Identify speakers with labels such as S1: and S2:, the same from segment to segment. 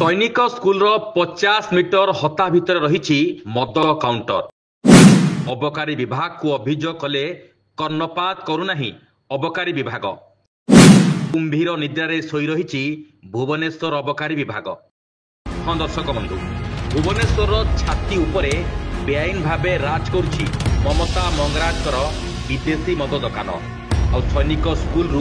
S1: सैनिक school 50 metre हता भितर रही मद काउंटर। अबकारी विभाग को अभियोग कले कर्णपात करूना अबकारी विभाग। कुंभीर निद्रारे शोई रही भुवनेश्वर अबकारी विभाग। हाँ दर्शक बंधु, भुवनेश्वर छाती उपरे बेआईन भावे राज करुछि ममता मंगराजकर विदेशी मद दुकान। और सैनिक स्कूल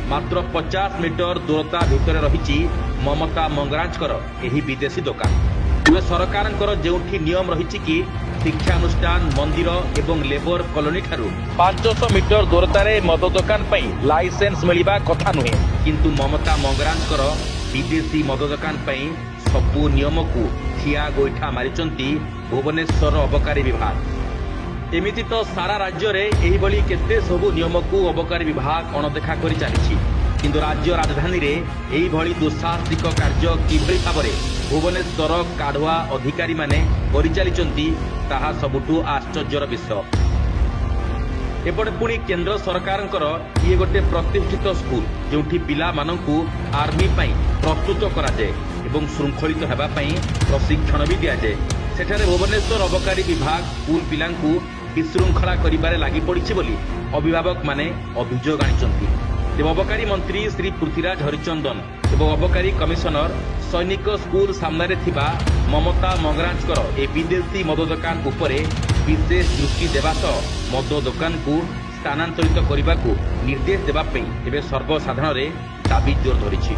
S1: मात्र 50 मीटर दूरता भितर रही ममता मंगराजकर यही विदेशी दुकान। तेज सरकार जोठी नियम रही कि शिक्षानुष्ठान मंदिर एवं लेबर कॉलोनी ठारू 500 मीटर दूरतार मद दुकान लाइसेंस मिलवा कथा नुहे, किंतु ममता मंगराजकर विदेशी मद दुकान सबू नियम को ठिया गोईठा मारिचंती भुवनेश्वर अबकारी विभाग। एमिति तो सारा राज्य रे एही बली केते सबु नियम को अबकारी विभाग अणदेखा करि चलिछि, किंतु राज्य राजधानी रे एही भली दुस्साहसिक कार्य किभली भाबरे भुवनेश्वर काढुआ अधिकारी माने करि चलिचंती ताहा सबुठु आश्चर्यर विषय। एपटे पुणी केंद्र सरकारंकर ये गोटे प्रतिष्ठित स्कूल जोठी पिला मानंकु आर्मी पई प्रस्तुत करा जाय एवं श्रृंखलित हेबा पई प्रशिक्षण भी दिया जाय। सेठारे भुवनेश्वर अबकारी विभाग स्कूल पिलांकु विशृंखला करिबारे लागि पड़िछि बोली अभिभावक माने अभियोग आनिचंती। तेब अबकारी मंत्री श्री पृथ्वीराज हरिचंदन एवं अबकारी कमिशनर सैनिक स्कूल सामने थिबा ममता मंगराजकर ए विदेशी मद दुकान उपरे विशेष दृष्टि देवा सह मद दुकान को स्थानांतरित करने को निर्देश देवा एवं सर्वसाधारण दाबी जोर धरिछि।